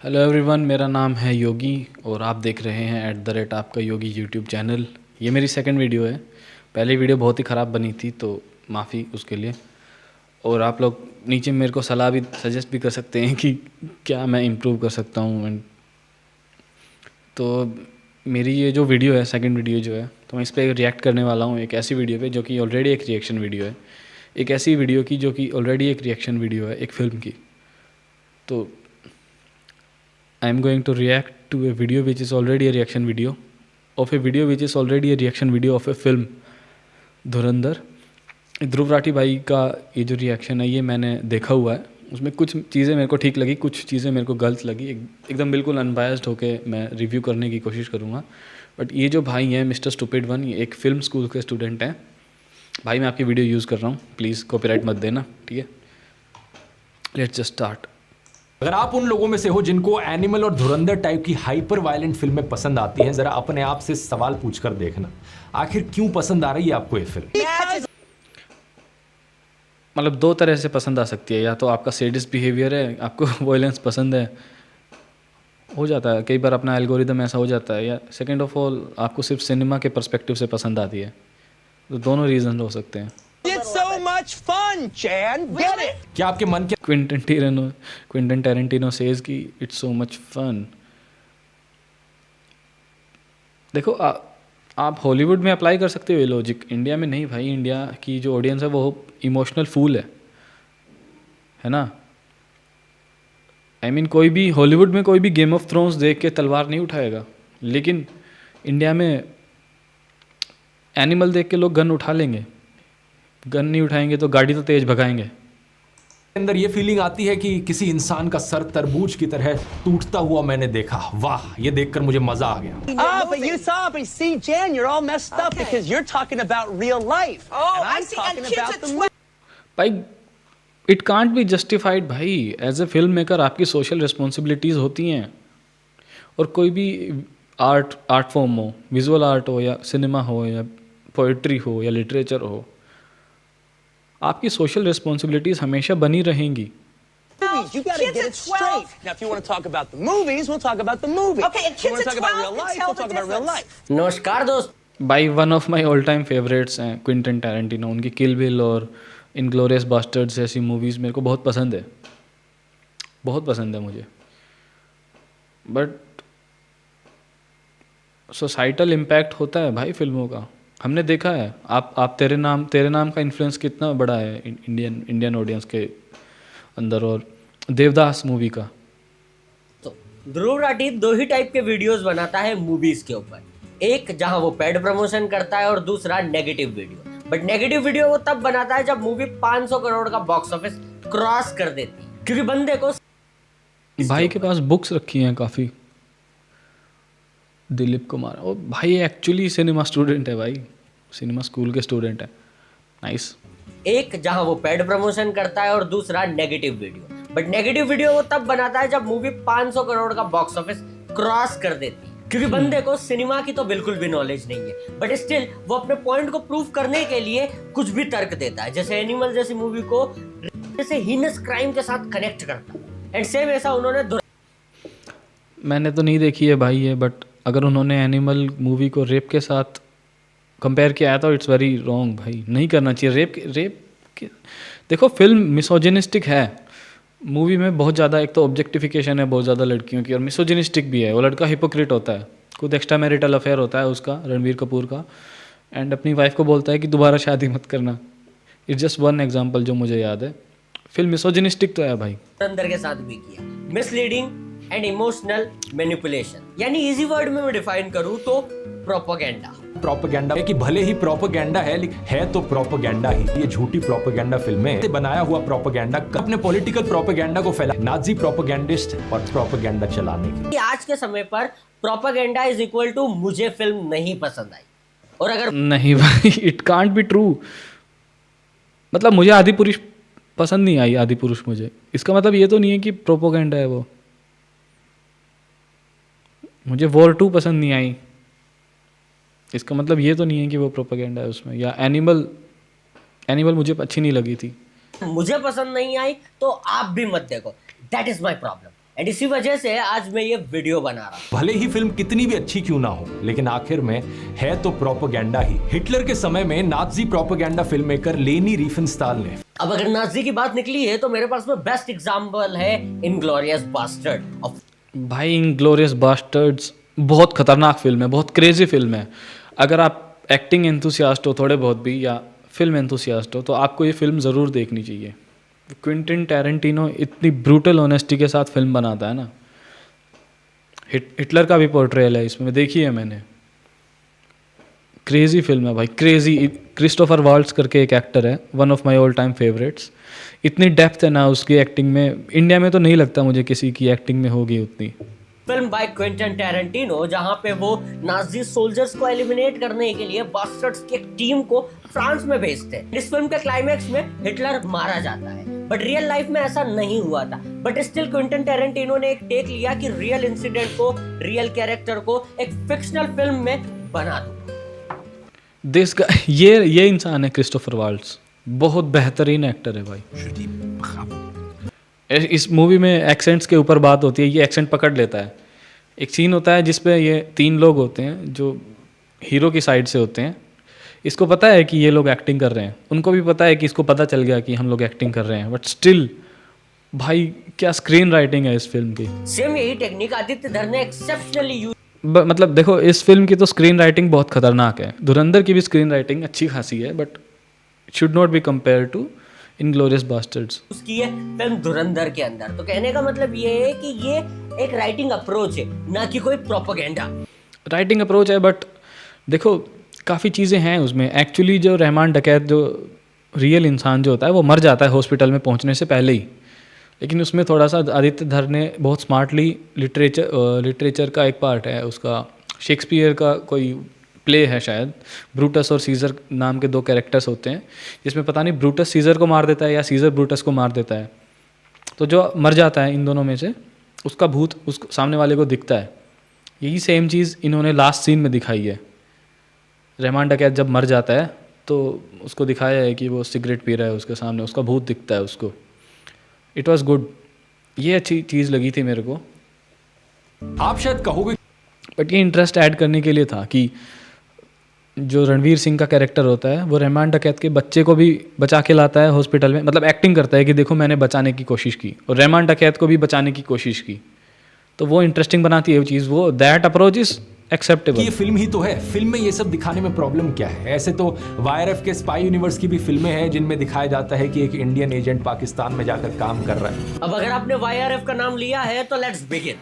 Hello everyone, मेरा नाम है योगी और आप देख रहे हैं आपका योगी यूट्यूब चैनल। ये मेरी सेकंड वीडियो है। पहली वीडियो बहुत ही ख़राब बनी थी तो माफ़ी उसके लिए। और आप लोग नीचे मेरे को सलाह भी सजेस्ट भी कर सकते हैं कि क्या मैं इम्प्रूव कर सकता हूँ। एंड तो मेरी ये जो वीडियो है, सेकंड वीडियो जो है, तो मैं इस पर रिएक्ट करने वाला हूँ एक ऐसी वीडियो पे जो कि ऑलरेडी एक रिएक्शन वीडियो है। एक ऐसी वीडियो की जो कि ऑलरेडी एक रिएक्शन वीडियो है एक फ़िल्म की। तो I am going to react to a video which is already a reaction video of a video which is already a reaction video of a film धुरंधर। ध्रुव राठी भाई का ये जो रिएक्शन है ये मैंने देखा हुआ है। उसमें कुछ चीज़ें मेरे को ठीक लगी, कुछ चीज़ें मेरे को गलत लगी। एकदम बिल्कुल अनबायस्ड होके मैं रिव्यू करने की कोशिश करूँगा। बट ये जो भाई हैं मिस्टर स्टूपिड वन, ये एक फ़िल्म स्कूल के स्टूडेंट हैं। भाई मैं आपकी वीडियो यूज़ कर रहा हूँ, प्लीज़ कॉपीराइट मत देना, ठीक है। Let's just start. अगर आप उन लोगों में से हो जिनको एनिमल और धुरंधर टाइप की हाइपर वायलेंट फिल्में पसंद आती हैं, जरा अपने आप से सवाल पूछकर देखना, आखिर क्यों पसंद आ रही है आपको ये फिल्म। मतलब दो तरह से पसंद आ सकती है, या तो आपका सेडिस्ट बिहेवियर है, आपको वायलेंस पसंद है, हो जाता है कई बार अपना एल्गोरिदम ऐसा हो जाता है, या सेकंड ऑफ ऑल आपको सिर्फ सिनेमा के पर्सपेक्टिव से पसंद आती है। तो दोनों रीज़न हो सकते हैं। It's so much fun, Chan. Get it? क्या आपके मन के क्विंटन टेरेंटिनो सेज कि इट्स सो मच फन। देखो आप हॉलीवुड में अप्लाई कर सकते हो ये लॉजिक, इंडिया में नहीं भाई। इंडिया की जो ऑडियंस है वो इमोशनल फूल है ना। कोई भी हॉलीवुड में कोई भी गेम ऑफ थ्रोन्स देख के तलवार नहीं उठाएगा, लेकिन इंडिया में एनिमल देख के लोग गन उठा लेंगे। गन नहीं उठाएंगे तो गाड़ी तो तेज भगाएंगे। अंदर ये फीलिंग आती है कि किसी इंसान का सर तरबूज की तरह टूटता हुआ मैंने देखा। वाह, ये देखकर मुझे मजा आ गया। But you saw, but see, Jan, you're all messed up because you're talking about real life. Oh, and I I'm see. And talking kids about at the 12. भाई इट कांट बी जस्टिफाइड भाई। As a film maker आपकी social responsibilities होती हैं। और कोई भी art form हो, visual art हो या सिनेमा हो या पोइट्री हो या लिटरेचर हो, आपकी सोशल रिस्पॉन्सिबिलिटीज़ हमेशा बनी रहेंगी। movies. You got to Kids get at it 12. straight. Now, if you want to talk about the movies, we'll talk about the movies. Okay, and If you want kids to at talk about 12 real life, can we'll tell talk the about real difference. life. नमस्कार दोस्त। By one of my all time favourites हैं Quentin Tarantino. उनकी किल bill और inglorious bastards जैसी movies मेरे को बहुत पसंद है, बहुत पसंद है मुझे। बट सोसाइटल इम्पैक्ट होता है भाई फिल्मों का, हमने देखा है। आप तेरे नाम का इन्फ्लुएंस कितना बड़ा है इंडियन ऑडियंस के अंदर, और देवदास मूवी का। तो ध्रुव राठी दो ही टाइप के वीडियोस बनाता है मूवीज के ऊपर, एक जहां वो पेड प्रमोशन करता है और दूसरा negative video. But negative video वो तब बनाता है जब मूवी 500 करोड़ का बॉक्स ऑफिस क्रॉस कर देती है, क्योंकि बंदे को भाई के पास बुक्स रखी हैं काफ़ी, दिलीप कुमार। और भाई एक्चुअली सिनेमा स्टूडेंट है भाई, सिनेमा स्कूल के स्टूडेंट है। नाइस। एक जहां वो पेड प्रमोशन करता है और दूसरा negative video. But negative video वो तब बनाता है जब मूवी 500 करोड़ का बॉक्स ऑफिस क्रॉस कर देती है, क्योंकि बंदे को सिनेमा की तो बिल्कुल भी नॉलेज नहीं है। बट स्टिल वो अपने पॉइंट को प्रूव करने के लिए कुछ भी तर्क देता है, जैसे एनिमल जैसी मूवी को जैसे हीनस क्राइम के साथ कनेक्ट करता है। एंड सेम ऐसा उन्होंने मैंने तो नहीं देखी है भाई ये, बट अगर उन्होंने एनिमल मूवी को रेप के साथ कंपेयर किया है तो इट्स वेरी रॉन्ग भाई। नहीं करना चाहिए रेप के। देखो फिल्म मिसोजिनिस्टिक है, मूवी में बहुत ज़्यादा, एक तो ऑब्जेक्टिफिकेशन है बहुत ज़्यादा लड़कियों की, और मिसोजिनिस्टिक भी है। वो लड़का हिपोक्रेट होता है, खुद एक्स्ट्रा मैरिटल अफेयर होता है उसका, रणवीर कपूर का, एंड अपनी वाइफ को बोलता है कि दोबारा शादी मत करना। इट्स जस्ट वन एग्जाम्पल जो मुझे याद है। फिल्म मिसोजिनिस्टिक तो है भाई। अंदर के साथ भी किया मिसलीडिंग एंड इमोशनल मैनिपुलेशन, यानी इजी वर्ड में मैं डिफाइन करूं तो प्रोपेगेंडा। प्रोपेगेंडा कि भले ही प्रोपेगेंडा है, लेकिन है तो प्रोपेगेंडा ही। ये झूठी प्रोपेगेंडा फिल्में, बनाया हुआ प्रोपेगेंडा अपने पॉलिटिकल प्रोपेगेंडा को फैला, नाजी प्रोपेगेंडिस्ट और प्रोपेगेंडा चलाने के। आज के समय पर प्रोपेगेंडा इज इक्वल टू मुझे फिल्म नहीं पसंद आई। और अगर नहीं भाई, इट कांट बी ट्रू। मतलब मुझे आदि पुरुष पसंद नहीं आई, आदि पुरुष मुझे, इसका मतलब ये तो नहीं है कि प्रोपेगेंडा है वो। मुझे वॉर 2 पसंद नहीं आई, इसका मतलब ये तो नहीं है कि वो प्रोपेगेंडा है उसमें। या एनिमल मुझे अच्छी नहीं लगी थी। मुझे पसंद नहीं आई तो आप भी मत देखो, that is my problem. And इसी वजह से आज मैं ये वीडियो बना रहा हूँ। भले ही फिल्म कितनी भी अच्छी क्यों ना हो, लेकिन आखिर में है तो प्रोपेगेंडा ही। हिटलर के समय में नाजी प्रोपेगेंडा फिल्म मेकर लेनी रिफेनस्टाल ने। अब अगर नाजी की बात निकली है तो मेरे पास में बेस्ट एग्जांपल है इनग्लोरियस बास्टर्ड। भाई इनग्लोरियस बास्टर्ड्स बहुत खतरनाक फिल्म है, बहुत क्रेजी फिल्म है। अगर आप एक्टिंग एंथुसियास्ट हो थोड़े बहुत भी, या फिल्म एंथुसियास्ट हो, तो आपको ये फिल्म ज़रूर देखनी चाहिए। क्विंटिन टैरेंटिनो इतनी ब्रूटल ऑनेस्टी के साथ फिल्म बनाता है ना। हिटलर का भी पोर्ट्रेयल है इसमें, देखी है मैंने। क्रेजी फिल्म है भाई, क्रेजी। क्रिस्टोफर वाल्ट्ज करके एक एक्टर है, one of my all time favourites. इतनी डेप्थ है ना उसकी एक्टिंग में, इंडिया में तो नहीं लगता मुझे किसी की एक्टिंग में होगी उतनी। फिल्म बाय क्विंटन टैरेंटिनो, जहां पे वो नाजी सोल्जर्स को एलिमिनेट करने के लिए बास्टर्ड्स की एक टीम को फ्रांस में भेजते हैं। इस फिल्म के क्लाइमैक्स में हिटलर मारा जाता है, बट रियल लाइफ में ऐसा नहीं हुआ था। बट स्टिल क्विंटन टैरेंटिनो ने एक टेक लिया कि रियल इंसिडेंट को, रियल कैरेक्टर को एक फिक्शनल फिल्म में बना दूं। दिस ये इंसान है क्रिस्टोफर वाल्ट्ज, बहुत बेहतरीन एक्टर है भाई। इस मूवी में एक्सेंट्स के ऊपर बात होती है, ये एक्सेंट पकड़ लेता है। एक सीन होता है जिसपे ये 3 लोग होते हैं जो हीरो की साइड से होते हैं। इसको पता है कि ये लोग एक्टिंग कर रहे हैं, उनको भी पता है कि इसको पता चल गया कि हम लोग एक्टिंग कर रहे हैं, बट स्टिल भाई क्या स्क्रीन राइटिंग है इस फिल्म की। सेम यही टेक्निक आदित्य धर ने एक्सेप्शनली यूज। मतलब देखो, इस फिल्म की तो स्क्रीन राइटिंग बहुत खतरनाक है। धुरंधर की भी स्क्रीन राइटिंग अच्छी खासी है, but should not be compare to Inglourious Basterds. उसकी है फिल्म धुरंधर के अंदर। तो कहने का मतलब ये है कि ये एक राइटिंग अप्रोच है, ना कि कोई प्रोपेगेंडा। राइटिंग अप्रोच है, बट देखो काफ़ी चीज़ें हैं उसमें। एक्चुअली जो रहमान डकैत, जो रियल इंसान जो होता है, वो मर जाता है हॉस्पिटल में पहुंचने से पहले ही। लेकिन उसमें थोड़ा सा आदित्य धर ने बहुत स्मार्टली लिटरेचर का एक पार्ट है उसका, शेक्सपियर का कोई प्ले है शायद, ब्रूटस और सीजर नाम के 2 कैरेक्टर्स होते हैं, जिसमें पता नहीं ब्रूटस सीजर को मार देता है या सीजर ब्रूटस को मार देता है। तो जो मर जाता है इन दोनों में से, उसका भूत उस सामने वाले को दिखता है। यही सेम चीज़ इन्होंने लास्ट सीन में दिखाई है। रहमान डकैत जब मर जाता है तो उसको दिखाया है कि वो सिगरेट पी रहा है उसके सामने, उसका भूत दिखता है उसको। इट वॉज गुड, ये अच्छी चीज़ लगी थी मेरे को। आप शायद कहोगे, बट ये इंटरेस्ट ऐड करने के लिए था कि जो रणवीर सिंह का कैरेक्टर होता है, वो रहमान डकैत के बच्चे को भी बचा के लाता है हॉस्पिटल में। मतलब एक्टिंग करता है कि देखो मैंने बचाने की कोशिश की, और रहमान डकैत को भी बचाने की कोशिश की। तो वो इंटरेस्टिंग बनाती है वो चीज़, वो दैट अप्रोच इज एक्सेप्टेबल। ये फिल्म ही तो है, फिल्म में ये सब दिखाने में प्रॉब्लम क्या है? ऐसे तो वाईआरएफ के स्पाई यूनिवर्स की भी फिल्में हैं जिनमें दिखाया जाता है कि एक इंडियन एजेंट पाकिस्तान में जाकर काम कर रहा है। अब अगर आपने वाईआरएफ का नाम लिया है तो लेट्स बिगिन।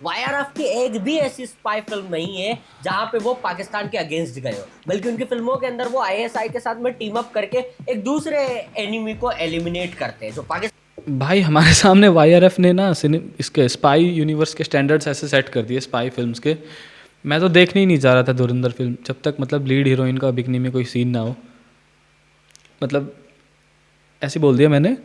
वाईआरएफ की एक भी ऐसी स्पाई फिल्म नहीं है जहां पे वो पाकिस्तान के अगेंस्ट गए हो, बल्कि उनकी फिल्मों के अंदर वो आईएसआई के साथ में टीम अप करके एक दूसरे एनिमी को एलिमिनेट करते हैं जो पाकिस्तान। भाई हमारे सामने वाईआरएफ ने ना इसके स्पाई यूनिवर्स के स्टैंडर्ड्स ऐसे सेट कर दिए स्पाई फिल्म्स के। मैं तो देखने ही नहीं जा रहा था धुरंधर फिल्म जब तक मतलब लीड हीरोइन का बिकनी में कोई सीन ना हो। मतलब ऐसे बोल दिया मैंने,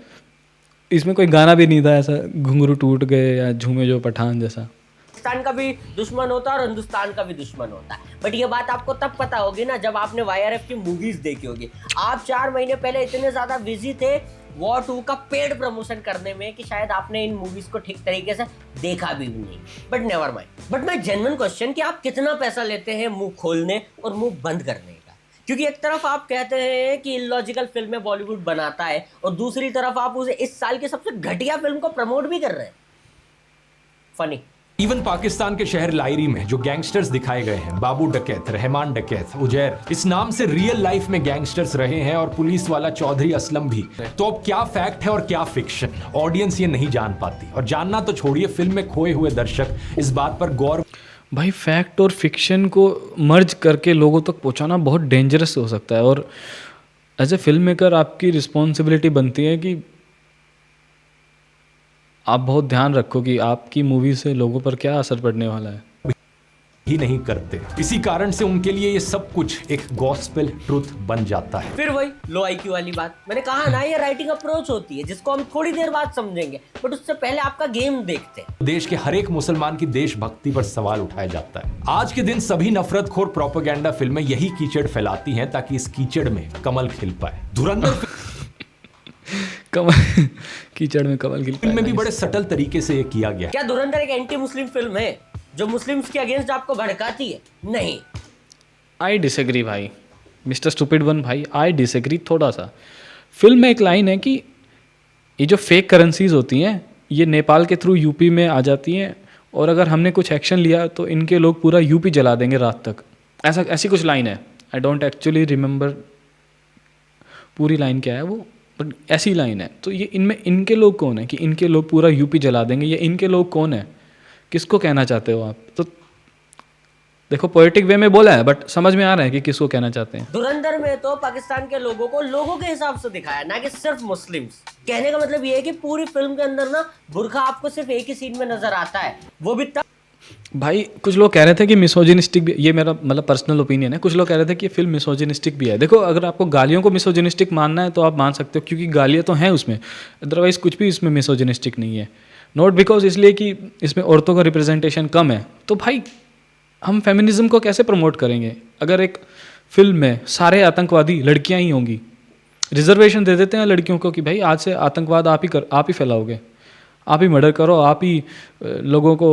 इसमें कोई गाना भी नहीं था ऐसा घुंघरू टूट गए या झूमे जो पठान जैसा। पाकिस्तान का भी दुश्मन होता है और हिंदुस्तान का भी दुश्मन होता है, बट ये बात आपको तब पता होगी ना जब आपने वाईआरएफ की मूवीज देखी होगी। आप 4 महीने पहले इतने ज्यादा बिजी थे वॉर 2 का पेड प्रमोशन करने में कि शायद आपने इन मूवीज को ठीक तरीके से देखा भी नहीं। But never mind. बट मैं जेन्युइन क्वेश्चन कि आप कितना पैसा लेते हैं मुंह खोलने और मुंह बंद करने का? क्योंकि एक तरफ आप कहते हैं कि इलॉजिकल फिल्में बॉलीवुड बनाता है और दूसरी तरफ आप उसे इस साल की सबसे घटिया फिल्म को प्रमोट भी कर रहे हैं। फनी। इवन पाकिस्तान के शहर लाइरी में जो गैंगस्टर्स दिखाए गए हैं, बाबू डकैत, रहमान डकैत, उजैर, इस नाम से रियल लाइफ में गैंगस्टर्स रहे हैं और पुलिस वाला चौधरी असलम भी। तो अब क्या फैक्ट है और क्या फिक्शन, ऑडियंस ये नहीं जान पाती। और जानना तो छोड़िए, फिल्म में खोए हुए दर्शक इस बात पर गौर। भाई फैक्ट और फिक्शन को मर्ज करके लोगों तक पहुंचाना बहुत डेंजरस हो सकता है, और एज ए फिल्म मेकर आपकी रिस्पॉन्सिबिलिटी बनती है कि आप बहुत ध्यान रखो कि आपकी मूवी से लोगों पर क्या असर पड़ने वाला है। ही नहीं करते, इसी कारण से उनके लिए ये सब कुछ एक गॉस्पेल ट्रुथ बन जाता है। फिर वही लो आईक्यू वाली बात, मैंने कहा ना ये राइटिंग अप्रोच होती है जिसको हम थोड़ी देर बाद समझेंगे, बट उससे पहले आपका गेम देखते हैं। देश के हर एक मुसलमान की देशभक्ति पर सवाल उठाया जाता है। आज के दिन सभी नफरतखोर प्रोपेगेंडा फिल्में यही कीचड़ फैलाती हैं ताकि इस कीचड़ में कमल खिल पाए। धुरंधर कमल कीचड़ में कमल खिलता फिल्म में भी है। बड़े सटल तरीके से ये किया गया है। क्या धुरंधर एक एंटी मुस्लिम फिल्म है जो मुस्लिम्स के अगेंस्ट आपको भड़काती है? नहीं। आई डिसएग्री भाई, मिस्टर स्टूपिड वन भाई, आई डिसएग्री थोड़ा सा। फिल्म में एक लाइन है कि ये जो फेक करेंसीज होती हैं ये नेपाल के थ्रू यूपी में आ जाती हैं, और अगर हमने कुछ एक्शन लिया तो इनके लोग पूरा यूपी जला देंगे रात तक, ऐसा ऐसी कुछ लाइन है। आई डोंट एक्चुअली रिमेंबर पूरी लाइन क्या है वो, बट ऐसी लाइन है। तो ये इनमें इनके लोग कौन है कि इनके लोग पूरा यूपी जला देंगे? ये इनके लोग कौन है, किसको कहना चाहते हो आप? तो देखो पोएटिक वे में बोला है बट समझ में आ रहा है कि किसको कहना चाहते हैं। धुरंधर में तो पाकिस्तान के लोगों को लोगों के हिसाब से दिखाया, ना कि सिर्फ मुस्लिम्स। कहने का मतलब ये है कि पूरी फिल्म के अंदर ना बुर्का आपको सिर्फ एक ही सीन में नजर आता है, वो भी तब। भाई कुछ लोग कह रहे थे कि मिसोजिनिस्टिक भी, ये मेरा मतलब पर्सनल ओपिनियन है, कुछ लोग कह रहे थे कि ये फिल्म मिसोजिनिस्टिक भी है। देखो अगर आपको गालियों को मिसोजिनिस्टिक मानना है तो आप मान सकते हो, क्योंकि गालियाँ तो हैं उसमें, अदरवाइज कुछ भी इसमें मिसोजिनिस्टिक नहीं है। नॉट बिकॉज इसलिए कि इसमें औरतों का रिप्रेजेंटेशन कम है। तो भाई हम फेमिनिज्म को कैसे प्रमोट करेंगे अगर एक फिल्म में सारे आतंकवादी लड़कियां ही होंगी? रिजर्वेशन दे देते हैं लड़कियों को कि भाई आज से आतंकवाद आप ही फैलाओगे, आप ही मर्डर करो, आप ही लोगों को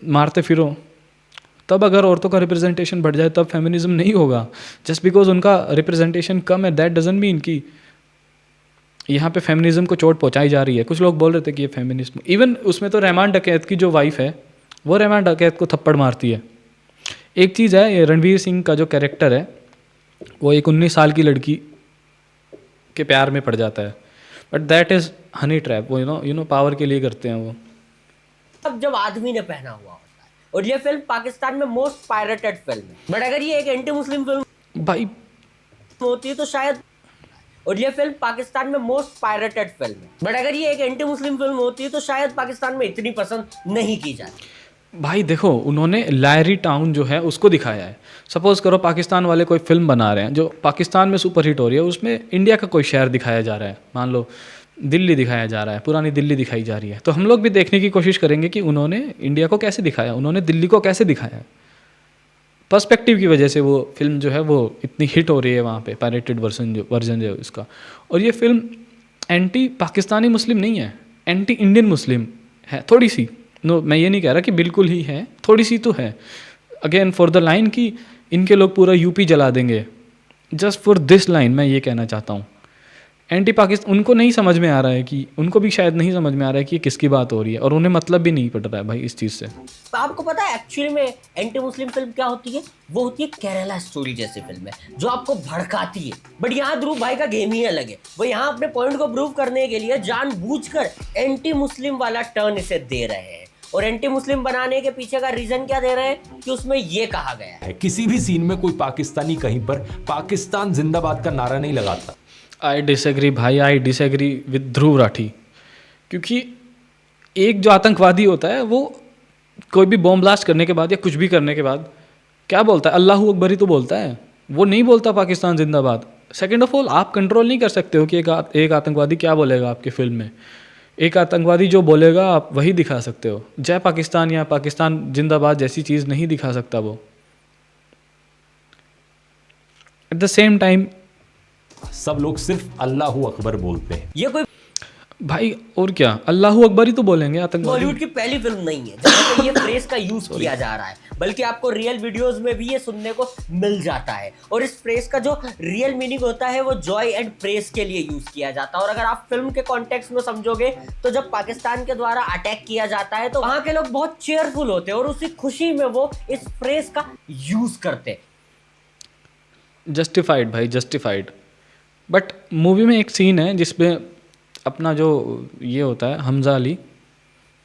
मारते फिरो। तब अगर औरतों का रिप्रेजेंटेशन बढ़ जाए तब फेमिनिज्म नहीं होगा। जस्ट बिकॉज उनका रिप्रेजेंटेशन कम है दैट डजंट मीन कि यहाँ पे फेमिनिज्म को चोट पहुँचाई जा रही है। कुछ लोग बोल रहे थे कि ये फेमिनिज्म, इवन उसमें तो रहमान डकैत की जो वाइफ है वो रहमान डकैत को थप्पड़ मारती है। एक चीज़ है, ये रणवीर सिंह का जो कैरेक्टर है वो एक 19 साल की लड़की के प्यार में पड़ जाता है, but that is honey trap. वो यू नो पावर के लिए करते हैं वो। अब जब आदमी ने पहना हुआ होता है, और ये फिल्म पाकिस्तान में मोस्ट पायरेटेड फिल्म है। बट अगर ये एक एंटी मुस्लिम फिल्म भाई होती है तो शायद, और ये फिल्म पाकिस्तान में मोस्ट पायरेटेड फिल्म है, बट अगर ये एक एंटी मुस्लिम फिल्म होती है तो शायद पाकिस्तान में इतनी पसंद नहीं की जाती। भाई देखो उन्होंने लायरी टाउन जो है उसको दिखाया है। सपोज करो पाकिस्तान वाले कोई फिल्म बना रहे हैं जो पाकिस्तान में सुपरहिट हो रही है, उसमें इंडिया का कोई शहर दिखाया जा रहा है, मान लो दिल्ली दिखाया जा रहा है, पुरानी दिल्ली दिखाई जा रही है, तो हम लोग भी देखने की कोशिश करेंगे कि उन्होंने इंडिया को कैसे दिखाया, उन्होंने दिल्ली को कैसे दिखाया है। पर्सपेक्टिव की वजह से वो फिल्म जो है वो इतनी हिट हो रही है वहाँ पे, पायरेटेड वर्जन जो है इसका। और ये फिल्म एंटी पाकिस्तानी मुस्लिम नहीं है, एंटी इंडियन मुस्लिम है थोड़ी सी। नो मैं ये नहीं कह रहा कि बिल्कुल ही है, थोड़ी सी तो है। अगेन फॉर द लाइन कि इनके लोग पूरा यूपी जला देंगे, जस्ट फॉर दिस लाइन मैं ये कहना चाहता हूँ। एंटी पाकिस्तान उनको नहीं समझ में आ रहा है कि, उनको भी शायद नहीं समझ में आ रहा है कि ये किसकी बात हो रही है, और उन्हें मतलब भी नहीं पड़ रहा है भाई इस चीज़ से। तो आपको पता है एक्चुअली में एंटी मुस्लिम फिल्म क्या होती है? वो होती है केरला स्टोरी जैसी फिल्म है जो आपको भड़काती है। बट यहाँ ध्रुव भाई का गेम ही अलग है। वो यहाँ अपने पॉइंट को प्रूव करने के लिए जानबूझकर एंटी मुस्लिम वाला टर्न इसे दे रहे हैं। और एंटी मुस्लिम बनाने के पीछे का रीजन क्या दे रहे हैं कि उसमें ये कहा गया है, किसी भी सीन में कोई पाकिस्तानी कहीं पर पाकिस्तान जिंदाबाद का नारा नहीं लगाता। आई डिसएग्री भाई, I disagree with Dhruv Rathee. क्योंकि एक जो आतंकवादी होता है वो कोई भी बॉम्ब ब्लास्ट करने के बाद या कुछ भी करने के बाद क्या बोलता है? अल्लाहू अकबर ही तो बोलता है, वो नहीं बोलता पाकिस्तान जिंदाबाद। सेकेंड ऑफ ऑल आप कंट्रोल नहीं कर सकते हो कि एक आतंकवादी क्या बोलेगा आपकी फिल्म में। एक आतंकवादी जो बोलेगा आप वही दिखा सकते हो। जय पाकिस्तान या पाकिस्तान जिंदाबाद जैसी चीज़ नहीं दिखा सकता वो। एट द सेम टाइम सब लोग सिर्फ अल्लाहू अकबर बोलते हैं। ये कोई भाई और क्या, अल्लाहू अकबर ही तो बोलेंगे आतंकवादी। बॉलीवुड की पहली फिल्म नहीं है जहाँ पे ये फ्रेज का यूज किया जा रहा है, बल्कि आपको रियल वीडियोस में भी ये सुनने को मिल जाता है। और इस फ्रेज का जो रियल मीनिंग होता है वो जॉय एंड प्रेस के लिए यूज किया जाता है। और अगर आप फिल्म के कॉन्टेक्स्ट में समझोगे तो जब पाकिस्तान के द्वारा अटैक किया जाता है तो वहां के लोग बहुत चेयरफुल होते हैं और उसी खुशी में वो इस फ्रेज का यूज करते हैं। जस्टिफाइड भाई, जस्टिफाइड। बट मूवी में एक सीन है जिसमें अपना जो ये होता है हमजा अली,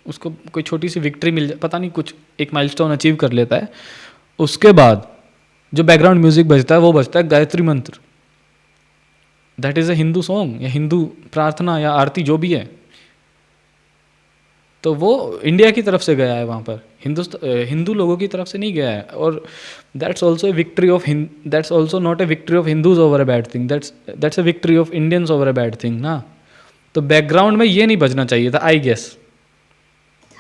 उसको कोई छोटी सी विक्ट्री मिल जाए, पता नहीं कुछ एक माइलस्टोन अचीव कर लेता है। उसके बाद जो बैकग्राउंड म्यूजिक बजता है वो बजता है गायत्री मंत्र। That is a Hindu song या हिंदू प्रार्थना या आरती जो भी है। तो वो इंडिया की तरफ से गया है वहाँ पर, हिंदू लोगों की तरफ से नहीं गया है। और that's also a victory of that's also not a victory of Hindus over a bad thing, that's a victory of Indians over a bad thing ना। तो बैकग्राउंड में ये नहीं बजना चाहिए था आई गेस।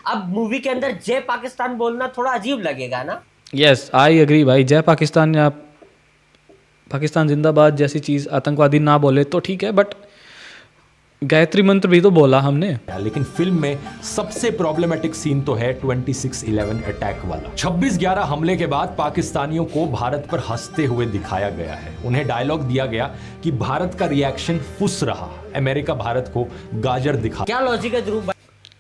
अब मूवी के अंदर जय पाकिस्तान बोलना थोड़ा अजीब लगेगा ना। यस आई एग्री भाई, जय पाकिस्तान या पाकिस्तान जिंदाबाद जैसी चीज़ आतंकवादी ना बोले तो ठीक है, बट गायत्री मंत्र भी तो बोला हमने। लेकिन फिल्म में सबसे प्रॉब्लमेटिक सीन तो है 26/11 अटैक वाला। 26/11 हमले के बाद पाकिस्तानियों को भारत पर हंसते हुए दिखाया गया है। उन्हें डायलॉग दिया गया कि भारत का रिएक्शन फुस रहा, अमेरिका भारत को गाजर दिखा। क्या लॉजिक है ध्रुव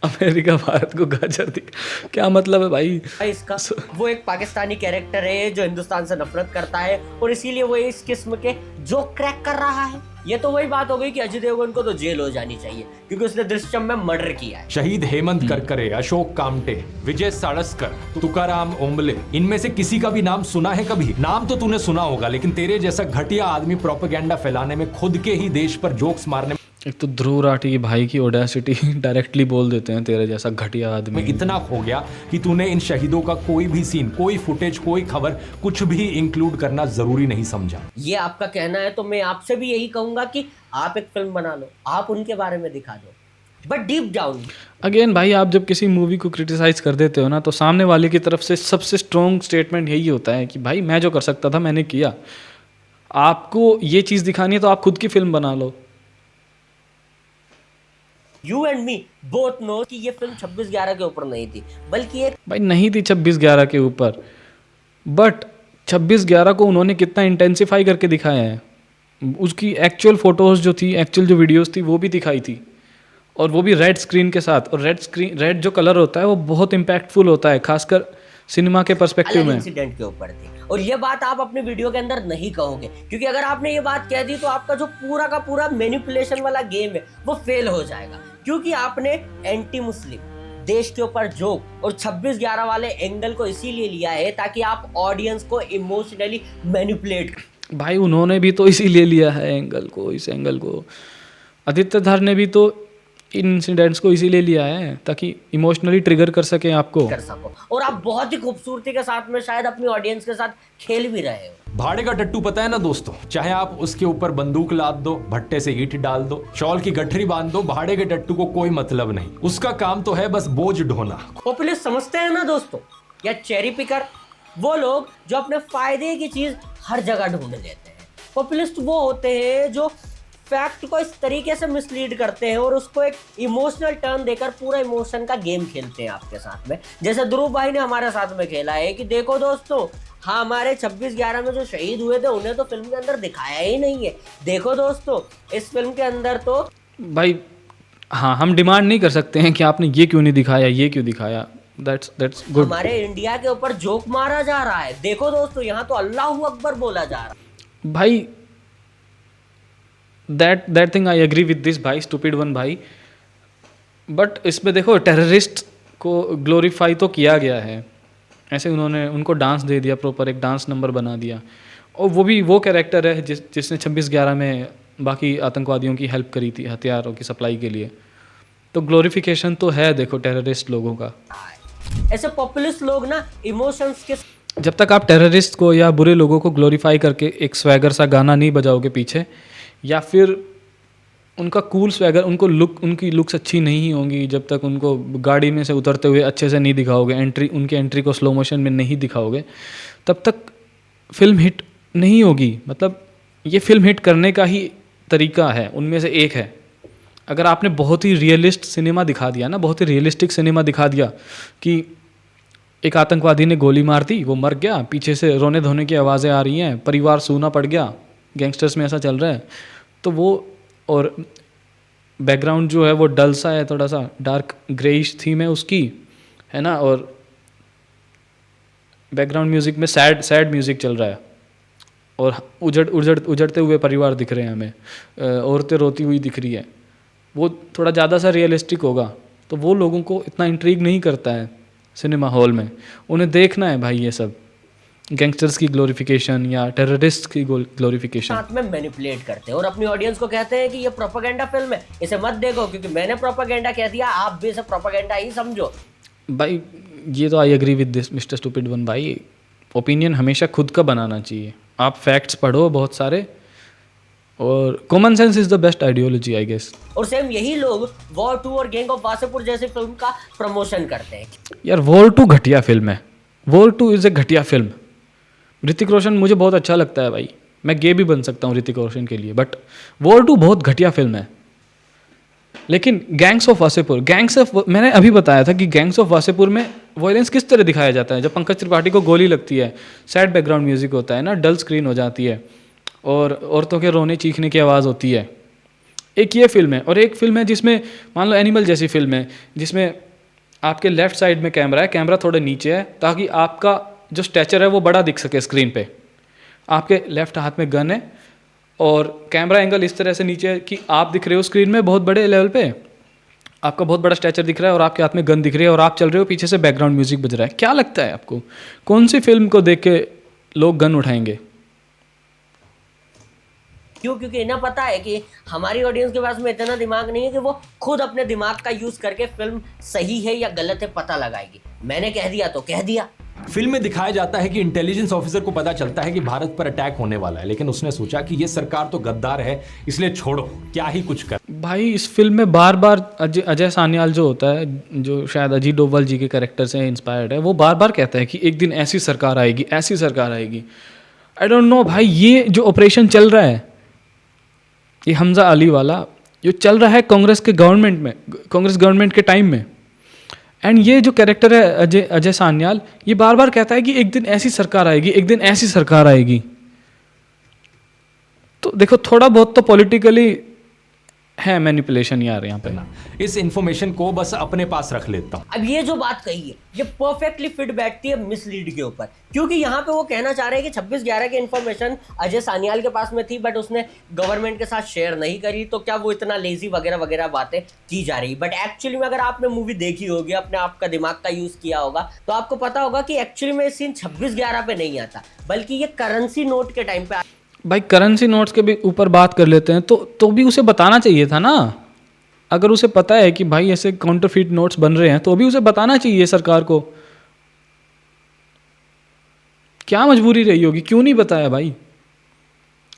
अमेरिका भारत को गाजर दिख, क्या मतलब है भाई भाई इसका? वो एक पाकिस्तानी कैरेक्टर है जो हिंदुस्तान से नफरत करता है और इसीलिए वो इस किस्म के जोक क्रैक कर रहा है। ये तो वही बात हो गई कि अजय देवगन को तो जेल हो जानी चाहिए क्योंकि उसने दृश्यम में मर्डर किया है। शहीद हेमंत करकरे, अशोक कामटे, विजय साळस्कर, तुकाराम ओंबले, इनमें से किसी का भी नाम सुना है कभी? नाम तो तूने सुना होगा, लेकिन तेरे जैसा घटिया आदमी प्रोपेगेंडा फैलाने में, खुद के ही देश पर जोक्स मारने में, एक तो ध्रुव राठी भाई की ओडेसिटी डायरेक्टली बोल देते हैं तेरे जैसा घटिया आदमी। इतना हो गया कि तूने इन शहीदों का कोई भी सीन, कोई फुटेज, कोई खबर, कुछ भी इंक्लूड करना जरूरी नहीं समझा। ये आपका कहना है तो मैं आपसे भी यही कहूंगा कि आप एक फिल्म बना लो, आप उनके बारे में दिखा दो, बट डीप डाउन अगेन भाई, आप जब किसी मूवी को क्रिटिसाइज कर देते हो ना, तो सामने वाले की तरफ से सबसे स्ट्रॉन्ग स्टेटमेंट यही होता है कि भाई मैं जो कर सकता था मैंने किया। आपको ये चीज़ दिखानी है तो आप खुद की फिल्म बना लो। You and me both know कि ये फिल्म 26/11 के ऊपर नहीं थी, बल्कि एक भाई नहीं थी 26/11 के ऊपर, बट 26/11 को उन्होंने कितना इंटेंसिफाई करके दिखाया है। उसकी एक्चुअल फोटोज़ जो थी, एक्चुअल जो वीडियोस थी वो भी दिखाई थी, और वो भी रेड स्क्रीन के साथ। और रेड जो कलर होता है वो बहुत इम्पैक्टफुल होता है, खासकर सिनेमा के पर्सपेक्टिव में। इंसिडेंट के ऊपर थी, और ये बात आप अपने वीडियो के अंदर नहीं कहोगे क्योंकि अगर आपने ये बात कह दी तो आपका जो पूरा का पूरा मैनिपुलेशन वाला गेम है वो फेल हो जाएगा, क्योंकि आपने एंटी मुस्लिम, देश के ऊपर जोक और 26/11 वाले एंगल को इसीलिए लिया है ताकि आप ऑडियंस को इमोशनली मैनिपुलेट। भाई उन्होंने भी तो इसीलिए लिया है एंगल को, इस एंगल को। आदित्य धर ने भी तो इन इंसिडेंट्स को इसीलिए लिया है ताकि इमोशनली ट्रिगर कर सके आपको, कर सको, और आप बहुत ही खूबसूरती के साथ में शायद अपनी ऑडियंस के साथ खेल भी रहे हो। भाड़े का टट्टू पता है ना दोस्तों, चाहे आप उसके ऊपर बंदूक लाद दो, भट्टे से ईंट डाल दो, शॉल की गठरी बांध दो, भाड़े के टट्टू को कोई मतलब नहीं। उसका काम तो है बस बोझ ढोना। पॉपुलिस्ट समझते हैं ना दोस्तों, या चेरी पिकर, वो लोग जो अपने फायदे की चीज हर जगह ढूंढ लेते हैं। पॉपुलिस्ट वो होते हैं जो फैक्ट को इस तरीके से मिसलीड करते हैं और उसको एक इमोशनल टर्न देकर पूरा इमोशन का गेम खेलते हैं आपके साथ में, जैसे ध्रुव भाई ने हमारे साथ में खेला है कि देखो दोस्तों, हाँ हमारे 26/11 में जो शहीद हुए थे उन्हें तो फिल्म के अंदर दिखाया ही नहीं है। देखो दोस्तों, इस फिल्म के अंदर तो भाई हाँ, हम डिमांड नहीं कर सकते हैं कि आपने ये क्यों नहीं दिखाया, ये क्यों दिखाया। That's good. हमारे इंडिया के ऊपर जोक मारा जा रहा है। देखो दोस्तों, यहाँ तो अल्लाहू अकबर बोला जा रहा है। भाई that thing I agree with this भाई, स्टूपिड वन भाई। बट इसमें देखो टेररिस्ट को ग्लोरीफाई तो किया गया है, ऐसे उन्होंने उनको डांस दे दिया, प्रॉपर एक डांस नंबर बना दिया, और वो भी वो कैरेक्टर है जिसने 26/11 में बाकी आतंकवादियों की हेल्प करी थी हथियारों की सप्लाई के लिए। तो ग्लोरिफिकेशन तो है देखो टेररिस्ट लोगों का। ऐसे पॉपुलिस्ट लोग ना इमोशंस के, जब तक आप टेररिस्ट को या बुरे लोगों को ग्लोरीफाई करके एक स्वैगर सा गाना नहीं बजाओगे पीछे, या फिर उनका कूल स्वैगर, उनकी लुक्स अच्छी नहीं होंगी, जब तक उनको गाड़ी में से उतरते हुए अच्छे से नहीं दिखाओगे, उनकी एंट्री को स्लो मोशन में नहीं दिखाओगे, तब तक फिल्म हिट नहीं होगी। मतलब ये फिल्म हिट करने का ही तरीका है, उनमें से एक है। अगर आपने बहुत ही रियलिस्ट सिनेमा दिखा दिया ना, बहुत ही रियलिस्टिक सिनेमा दिखा दिया कि एक आतंकवादी ने गोली मार दी, वो मर गया, पीछे से रोने धोने की आवाज़ें आ रही हैं, परिवार सूना पड़ गया, गैंगस्टर्स में ऐसा चल रहा है, तो वो, और बैकग्राउंड जो है वो डल सा है, थोड़ा सा डार्क ग्रेइश थीम है उसकी, है ना, और बैकग्राउंड म्यूज़िक में सैड म्यूज़िक चल रहा है, और उजड़ते हुए परिवार दिख रहे हैं हमें, औरतें रोती हुई दिख रही है, वो थोड़ा ज़्यादा सा रियलिस्टिक होगा, तो वो लोगों को इतना इंट्रीग नहीं करता है सिनेमा हॉल में। उन्हें देखना है भाई ये सब गैंगस्टर्स की ग्लोरिफिकेशन या टेररिस्ट की ग्लोरिफिकेशन, साथ में मैनिपुलेट करते हैं और अपनी ऑडियंस को कहते हैं कि ये प्रोपेगेंडा फिल्म है, इसे मत देखो क्योंकि मैंने प्रोपेगेंडा कह दिया, आप भी इसे प्रोपेगेंडा ही समझो। भाई ये तो I agree with this mister stupid one भाई, ओपिनियन हमेशा खुद का बनाना चाहिए। आप फैक्ट्स पढ़ो बहुत सारे, और common sense is the best ideology I guess. और सेम यही लोग वॉर 2 और गैंग ऑफ वासेपुर जैसे फिल्म का प्रमोशन करते हैं। यार वॉर 2 घटिया फिल्म है, वॉर 2 इज़ ए घटिया फिल्म। ऋतिक रोशन मुझे बहुत अच्छा लगता है भाई, मैं गे भी बन सकता हूँ ऋतिक रोशन के लिए, बट वॉर 2 बहुत घटिया फिल्म है। लेकिन गैंग्स ऑफ मैंने अभी बताया था कि गैंग्स ऑफ वासेपुर में वॉयलेंस किस तरह दिखाया जाता है। जब पंकज त्रिपाठी को गोली लगती है, सैड बैकग्राउंड म्यूजिक होता है ना, डल स्क्रीन हो जाती है और औरतों के रोने चीखने की आवाज़ होती है। एक ये फिल्म है, और एक फिल्म है जिसमें मान लो एनिमल जैसी फिल्म है, जिसमें आपके लेफ्ट साइड में कैमरा है, कैमरा थोड़ा नीचे है ताकि आपका जो स्टैचर है वो बड़ा दिख सके स्क्रीन पे। आपके लेफ्ट हाथ में गन है और कैमरा एंगल इस तरह से नीचे है कि आप दिख रहे हो स्क्रीन में बहुत बड़े लेवल पे, आपका बहुत बड़ा स्टैचर दिख रहा है और आपके हाथ में गन दिख रही है और आप चल रहे हो, पीछे से बैकग्राउंड म्यूजिक बज रहा है। क्या लगता है आपको कौन सी फिल्म को देख के लोग गन उठाएंगे? क्यों? क्योंकि इन्हें पता है कि हमारी ऑडियंस के पास में इतना दिमाग नहीं है कि वो खुद अपने दिमाग का यूज करके फिल्म सही है या गलत है पता लगाएगी। मैंने कह दिया तो कह दिया। फिल्म में दिखाया जाता है कि इंटेलिजेंस ऑफिसर को पता चलता है कि भारत पर अटैक होने वाला है, लेकिन उसने सोचा कि ये सरकार तो गद्दार है, इसलिए छोड़ो, क्या ही कुछ कर। भाई इस फिल्म में बार बार अजय सान्याल जो होता है, जो शायद अजीत डोभाल जी के कैरेक्टर से इंस्पायर्ड है, वो बार बार कहता है कि एक दिन ऐसी सरकार आएगी, ऐसी सरकार आएगी। आई डोंट नो भाई, ये जो ऑपरेशन चल रहा है, ये हमजा अली वाला जो चल रहा है कांग्रेस के गवर्नमेंट में, कांग्रेस गवर्नमेंट के टाइम में, एंड ये जो कैरेक्टर है अजय सान्याल, ये बार बार कहता है कि एक दिन ऐसी सरकार आएगी, एक दिन ऐसी सरकार आएगी। तो देखो थोड़ा बहुत तो पॉलिटिकली है मैनिपुलेशन यार यहाँ पे। इस इंफॉर्मेशन को बस अपने पास रख लेता हूँ। अब ये जो बात कही है ये परफेक्टली फिट बैठती है मिसलीड के ऊपर, क्योंकि यहाँ पे वो कहना चाह रहे हैं कि 26/11 की इन्फॉर्मेशन अजय सान्याल के पास में थी बट उसने गवर्नमेंट के साथ शेयर नहीं करी, तो क्या वो इतना लेजी वगैरह वगैरह बातें की जा रही। बट एक्चुअली में अगर आपने मूवी देखी होगी, अपने आपका दिमाग का यूज किया होगा, तो आपको पता होगा कि एक्चुअली में सीन 26/11 पे नहीं आता, बल्कि ये करेंसी नोट के टाइम पे। भाई करेंसी नोट्स के भी ऊपर बात कर लेते हैं, तो भी उसे बताना चाहिए था ना। अगर उसे पता है कि भाई ऐसे काउंटरफीट नोट्स बन रहे हैं, तो भी उसे बताना चाहिए सरकार को। क्या मजबूरी रही होगी, क्यों नहीं बताया भाई?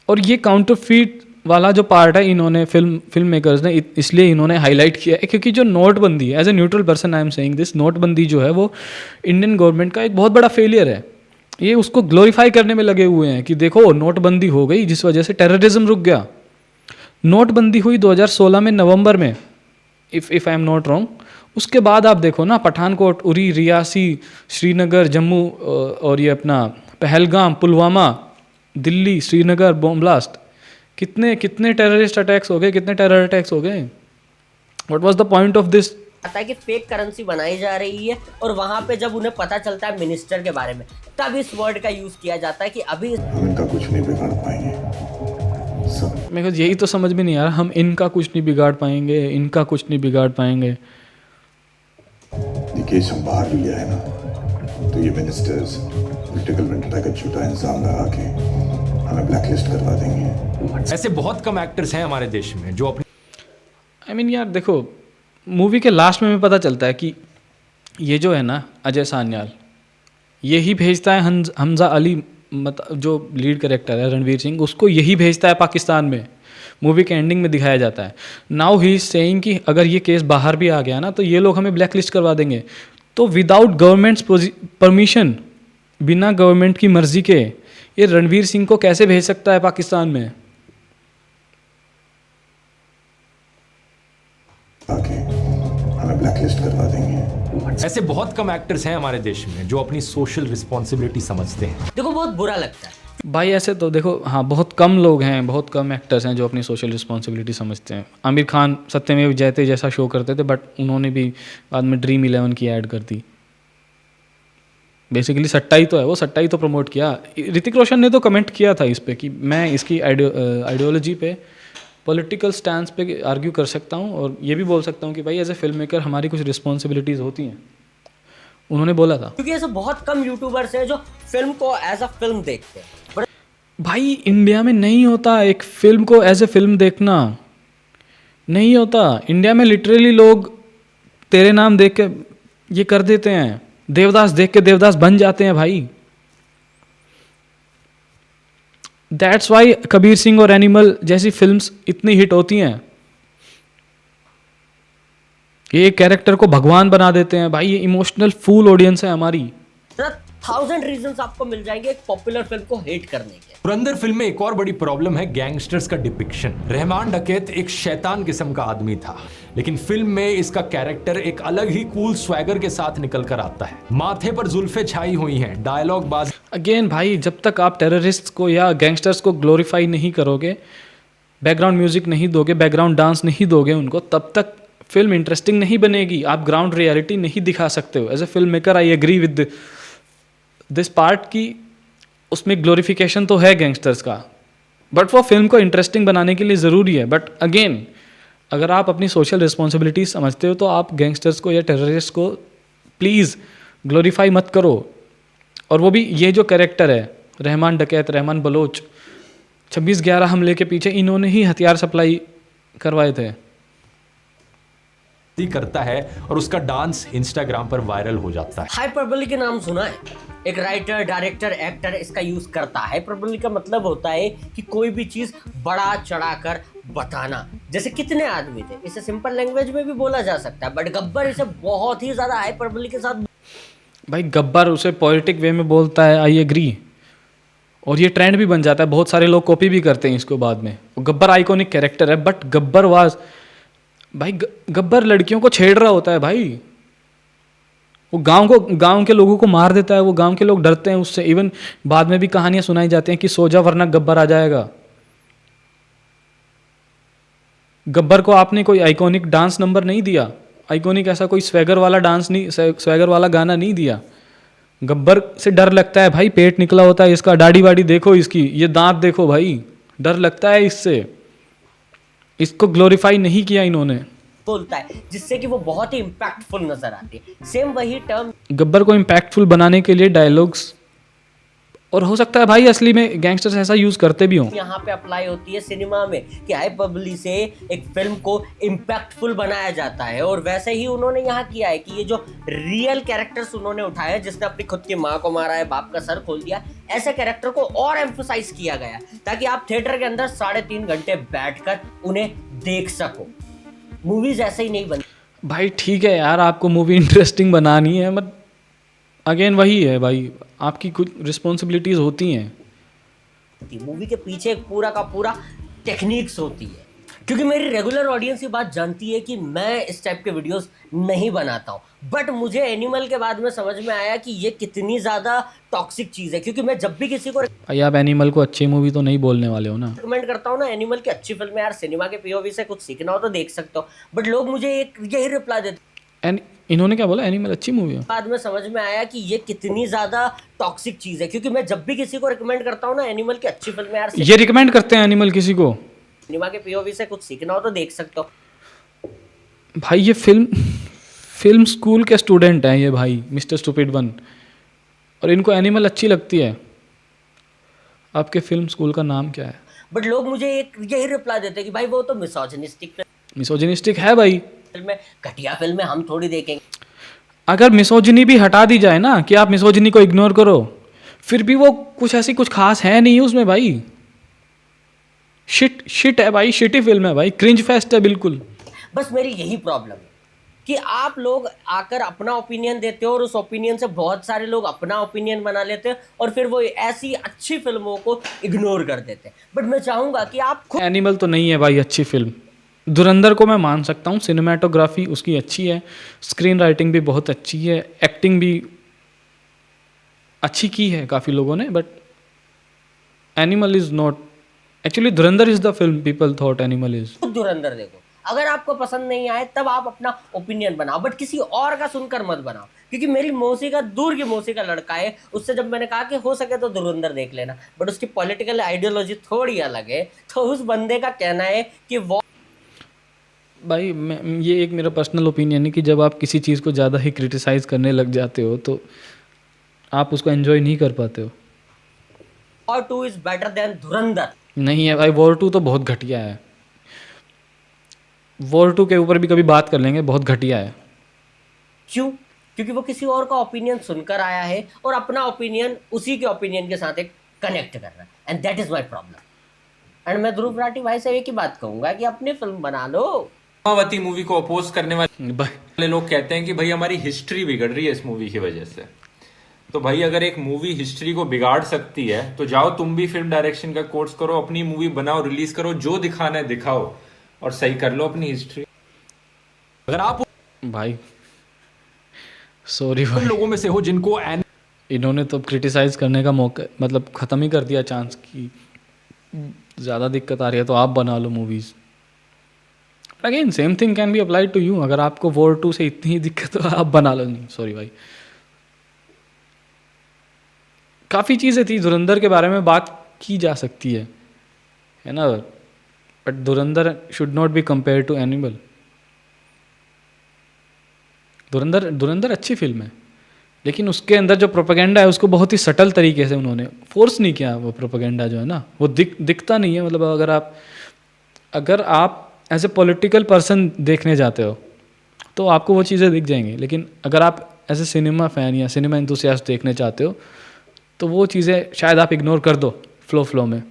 और ये काउंटरफीट वाला जो पार्ट है, इन्होंने फिल्म मेकर्स ने इसलिए इन्होंने हाईलाइट किया है क्योंकि जो नोटबंदी है, as a neutral person I am saying this, नोटबंदी जो है वो इंडियन गवर्नमेंट का एक बहुत बड़ा फेलियर है। ये उसको ग्लोरीफाई करने में लगे हुए हैं कि देखो नोटबंदी हो गई जिस वजह से टेररिज्म रुक गया। नोटबंदी हुई 2016 में नवंबर में, if I am not wrong. उसके बाद आप देखो ना, पठानकोट, उरी, रियासी, श्रीनगर, जम्मू और ये अपना पहलगाम, पुलवामा, दिल्ली, श्रीनगर बॉम्ब ब्लास्ट, कितने टेररिस्ट अटैक्स हो गए, कितने टेरर अटैक्स हो गए। What was the point of this? आता है कि फेक करेंसी बनाई जा रही है, और वहां पे जब उन्हें पता चलता है मिनिस्टर के बारे में, तब इस वर्ड का यूज किया जाता है कि अभी हम इनका कुछ नहीं बिगाड़ पाएंगे। मेरे को यही तो समझ में नहीं आ रहा, हम इनका कुछ नहीं बिगाड़ पाएंगे, इनका कुछ नहीं बिगाड़ पाएंगे। ये केस हम बाहर भी लिया है ना, तो ये मिनिस्टर्स पॉलिटिकल वेंडटा का झूठा इंसान लगा के हमें ब्लैकलिस्ट करवा देंगे। ऐसे बहुत कम एक्टर्स हैं हमारे देश में जो अपने आई मीन यार देखो, मूवी के लास्ट में हमें पता चलता है कि ये जो है ना अजय सान्याल, यही भेजता है हमजा अली, जो लीड कैरेक्टर है रणवीर सिंह, उसको यही भेजता है पाकिस्तान में। मूवी के एंडिंग में दिखाया जाता है। नाउ ही इज सेइंग कि अगर ये केस बाहर भी आ गया ना, तो ये लोग हमें ब्लैक लिस्ट करवा देंगे। तो विदाउट गवर्नमेंट्स परमिशन, बिना गवर्नमेंट की मर्जी के, ये रणवीर सिंह को कैसे भेज सकता है पाकिस्तान में? आके हमें ब्लैकलिस्ट करवा देंगे। ऐसे बहुत कम एक्टर्स हैं हमारे देश में जो अपनी सोशल रिस्पॉन्सिबिलिटी समझते हैं। देखो बहुत बुरा लगता है भाई ऐसे तो देखो, हाँ बहुत कम लोग हैं, बहुत कम एक्टर्स हैं जो अपनी सोशल रिस्पॉन्सिबिलिटी समझते हैं। आमिर खान सत्यमेव जयते जैसा शो करते थे, बट उन्होंने भी बाद में Dream 11 की ऐड कर दी। बेसिकली सट्टा ही तो है, वो सट्टा ही तो प्रमोट किया। ऋतिक रोशन ने तो कमेंट किया था इस पे कि मैं इसकी आइडियोलॉजी पे, पॉलिटिकल स्टैंड पे आर्ग्यू कर सकता हूँ, और ये भी बोल सकता हूँ कि भाई एज ए फिल्म मेकर हमारी कुछ रिस्पॉन्सिबिलिटीज़ होती हैं। उन्होंने बोला था। क्योंकि ऐसे बहुत कम यूट्यूबर्स हैं जो फिल्म को एज अ फिल्म देखते हैं। भाई इंडिया में नहीं होता एक फिल्म को एज ए फिल्म देखना, नहीं होता। इंडिया में लिटरली लोग तेरे नाम देख के ये कर देते हैं, देवदास देख के देवदास बन जाते हैं भाई। दैट्स वाई कबीर सिंह और एनिमल जैसी फिल्म्स इतनी हिट होती हैं। ये कैरेक्टर को भगवान बना देते हैं भाई। ये इमोशनल फूल ऑडियंस है हमारी। 1000 रीजंस आपको मिल जाएंगे एक पॉपुलर फिल्म को हेट करने के। धुरंधर फिल्म में एक और बड़ी प्रॉब्लम है गैंगस्टर्स का डिपिक्शन। रहमान डकैत एक शैतान किस्म का आदमी था, लेकिन फिल्म में इसका कैरेक्टर एक अलग ही कूल स्वैगर के साथ निकल कर आता है। माथे पर जुल्फे छाई हुई हैं, डायलॉग बाज। अगेन भाई, जब तक आप टेररिस्ट को या गैंगस्टर्स को ग्लोरीफाई नहीं करोगे, बैकग्राउंड म्यूजिक नहीं दोगे, बैकग्राउंड डांस नहीं दोगे उनको, तब तक फिल्म इंटरेस्टिंग नहीं बनेगी। आप ग्राउंड रियलिटी नहीं दिखा सकते हो। As a film maker I agree with this part की उसमें ग्लोरिफिकेशन तो है गैंगस्टर्स का, बट वो फिल्म को इंटरेस्टिंग बनाने के लिए ज़रूरी है। बट अगेन, अगर आप अपनी सोशल रिस्पॉन्सिबिलिटी समझते हो तो आप गैंगस्टर्स को या टेररिस्ट को प्लीज़ ग्लोरीफाई मत करो। और वो भी ये जो कैरेक्टर है रहमान डकैत, रहमान बलोच, 26/11 हमले के पीछे इन्होंने ही हथियार सप्लाई करवाए थे। करता है और उसका डांस इंस्टाग्राम पर वायरल हो जाता है। हाइपरबोली के नाम सुना है? एक राइटर, डायरेक्टर, एक्टर इसका यूज करता है। हाइपरबोली का मतलब होता है कि कोई भी चीज बड़ा चढ़ाकर बताना। जैसे कितने आदमी थे, इसे सिंपल लैंग्वेज में भी बोला जा सकता है, बट गब्बर इसे बहुत ही ज्यादा हाइपरबोली के साथ। भाई गब्बर उसे पॉलिटिक वे में बोलता है, आई एग्री, और ये ट्रेंड भी बन जाता है। बहुत सारे लोग कॉपी भी करते हैं इसको बाद में। गब्बर आइकॉनिक कैरेक्टर है, बट गब्बर वाज भाई गब्बर लड़कियों को छेड़ रहा होता है भाई। वो गांव के लोगों को मार देता है। वो गांव के लोग डरते हैं उससे। इवन बाद में भी कहानियां सुनाई जाती हैं कि सो जा वरना गब्बर आ जाएगा। गब्बर को आपने कोई आइकॉनिक डांस नंबर नहीं दिया, आइकॉनिक ऐसा कोई स्वैगर वाला डांस नहीं, स्वैगर वाला गाना नहीं दिया। गब्बर से डर लगता है भाई, पेट निकला होता है इसका, दाढ़ी वाड़ी देखो इसकी, ये दांत देखो भाई, डर लगता है इससे। इसको ग्लोरीफाई नहीं किया इन्होंने। बोलता है जिससे कि वो बहुत ही इम्पैक्टफुल नजर आती है। सेम वही टर्म गब्बर को इम्पैक्टफुल बनाने के लिए डायलॉग्स, और हो सकता है भाई असली में गैंगस्टर्स ऐसा यूज करते भी हों। यहाँ पे अप्लाई होती है सिनेमा में कि हाइपरबोली से एक फिल्म को इम्पैक्टफुल बनाया जाता है। और वैसे ही उन्होंने यहाँ किया है कि ये जो रियल कैरेक्टर्स उन्होंने उठाए, जिसने अपनी खुद की माँ को मारा है, बाप का सर खोल दिया, ऐसे कैरेक्टर को और एम्फोसाइज किया गया ताकि आप थिएटर के अंदर 3.5 घंटे बैठकर उन्हें देख सको। मूवीज ऐसे ही नहीं बनती भाई। ठीक है यार, आपको मूवी इंटरेस्टिंग बनानी है, बट अगेन वही है भाई, आपकी कुछ रिस्पॉन्सिबिलिटीज होती हैं। मूवी के पीछे एक पूरा का पूरा टेक्निक्स होती है। क्योंकि मेरी रेगुलर ऑडियंस ये बात जानती है कि मैं इस टाइप के वीडियोस नहीं बनाता हूँ, बट मुझे एनिमल के बाद में समझ में आया कि ये कितनी ज़्यादा टॉक्सिक चीज़ है। क्योंकि मैं जब भी किसी को भाई आप एनिमल को अच्छी मूवी तो नहीं बोलने वाले हो ना। रिकमेंड करता हूँ ना, एनिमल की अच्छी फिल्म है यार, सिनेमा के पीओवी से कुछ सीखना हो तो देख सकते हो, बट लोग मुझे एक यही रिप्लाई देते। इन्होंने क्या बोला, एनिमल अच्छी मूवी है? बाद में समझ में आया कि ये कितनी ज़्यादा टॉक्सिक चीज़ है। क्योंकि मैं जब भी किसी को रिकमेंड करता हूँ ना, एनिमल की अच्छी फिल्म है यार, ये रिकमेंड करते हैं एनिमल किसी को? सिनेमा के पीओवी से कुछ सीखना हो तो देख सकते हो। भाई ये फिल्म स्कूल के स्टूडेंट हैं ये भाई, मिस्टर स्टूपिड वन, और इनको एनिमल अच्छी लगती है। आपके फिल्म स्कूल का नाम क्या है? बट लोग मुझे एक यही रिप्लाई देते हैं कि भाई वो तो मिसोजिनिस्टिक है भाई। फिल्म है, घटिया फिल्म है, हम थोड़ी देखेंगे। अगर मिसोजिनी भी हटा दी जाए ना, कि आप मिसोजिनी को इग्नोर करो, फिर भी वो कुछ खास है नहीं उसमें भाई। शिट है भाई, शिटी फिल्म है भाई, क्रिंज फेस्ट है बिल्कुल। बस मेरी यही प्रॉब्लम है कि आप लोग आकर अपना ओपिनियन देते हो और उस ओपिनियन से बहुत सारे लोग अपना ओपिनियन बना लेते हैं और फिर वो ऐसी अच्छी फिल्मों को इग्नोर कर देते हैं। बट मैं चाहूंगा कि आप खुद एनिमल तो नहीं है भाई अच्छी फिल्म। धुरंधर को मैं मान सकता हूँ, सिनेमाटोग्राफी उसकी अच्छी है, स्क्रीन राइटिंग भी बहुत अच्छी है, एक्टिंग भी अच्छी की है काफ़ी लोगों ने, but Animal is not actually. Dhurandhar is the film people thought Animal is. Dhurandhar देखो, अगर आपको पसंद नहीं आए तब आप अपना ओपिनियन बनाओ, बट किसी और का सुनकर मत बनाओ। क्योंकि मेरी मौसी का, दूर की मौसी का लड़का है, उससे जब मैंने कहा कि हो सके तो धुरंधर देख लेना, बट उसकी पॉलिटिकल आइडियोलॉजी थोड़ी अलग है, तो उस बंदे का कहना है कि वो भाई ये एक मेरा पर्सनल ओपिनियन है कि जब आप किसी चीज़ को ज़्यादा ही क्रिटिसाइज़ करने लग जाते हो तो आप उसको एंजॉय नहीं कर पाते हो। War 2 इज बेटर देन धुरंधर। नहीं है भाई, वॉर 2 तो बहुत घटिया है। वॉर 2 के ऊपर भी कभी बात कर लेंगे, बहुत घटिया है। क्यों? क्योंकि वो किसी और का ओपिनियन सुनकर आया है और अपना ओपिनियन उसी के ओपिनियन के साथ एक कनेक्ट कर रहा है, and that is my problem. And मैं ध्रुव राठी भाई से एक ही बात कहूंगा कि अपनी फिल्म बना लो। मायावती मूवी को अपोज करने वाले लोग कहते हैं कि भाई हमारी हिस्ट्री बिगड़ रही है इस मूवी की वजह से। तो भाई अगर एक मूवी हिस्ट्री को बिगाड़ सकती है तो जाओ तुम भी फिल्म डायरेक्शन का कोर्स करो, अपनी मूवी बनाओ, रिलीज करो, जो दिखाना है दिखाओ और सही कर लो अपनी हिस्ट्री। अगर आप भाई सॉरी उन भाई, लोगों में से हो जिनको इन्होंने तो क्रिटिसाइज़ करने का मौका मतलब ख़त्म ही कर दिया चांस की ज़्यादा दिक्कत आ रही है तो आप बना लो movies. Again same thing can be applied to you, अगर आपको वॉर 2 से इतनी ही दिक्कत हो आप बना लो। नहीं सॉरी भाई, काफ़ी चीज़ें थी धुरंधर के बारे में बात की जा सकती है ना, but Dhurandhar should not be compare to Animal. Dhurandhar अच्छी फिल्म है, लेकिन उसके अंदर जो प्रोपेगेंडा है उसको बहुत ही सटल तरीके से उन्होंने फोर्स नहीं किया। वो प्रोपेगेंडा जो है ना वो दिखता नहीं है। मतलब अगर आप एज ए पॉलिटिकल पर्सन देखने जाते हो तो आपको वो चीज़ें दिख जाएंगी, लेकिन अगर आप एज ए सिनेमा फ़ैन या सिनेमा एंथुसियास्ट देखने चाहते हो तो वो चीज़ें शायद आप इग्नोर कर दो फ्लो में।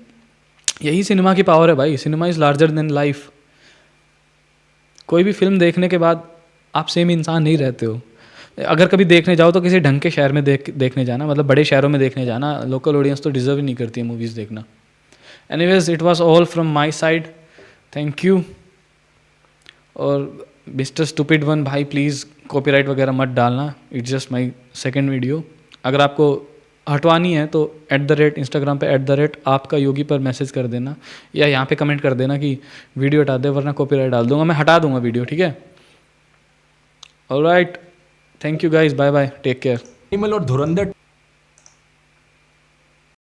यही सिनेमा की पावर है भाई, cinema is larger than life. कोई भी फिल्म देखने के बाद आप सेम इंसान नहीं रहते हो। अगर कभी देखने जाओ तो किसी ढंग के शहर में देखने जाना, मतलब बड़े शहरों में देखने जाना। लोकल ऑडियंस तो डिज़र्व ही नहीं करती है मूवीज़ देखना। Anyways it was all from my side, thank you. और मिस्टर स्टूपिड वन भाई प्लीज़ कॉपीराइट वगैरह मत डालना, it's just my second video. अगर आपको हटवानी है तो @Instagram पे @आपका योगी पर मैसेज कर देना या यहाँ पे कमेंट कर देना कि वीडियो हटा दे, वरना कॉपीराइट डाल दूंगा, मैं हटा दूंगा वीडियो, ठीक है। Alright, thank you guys, bye bye, take care. Animal और धुरंधर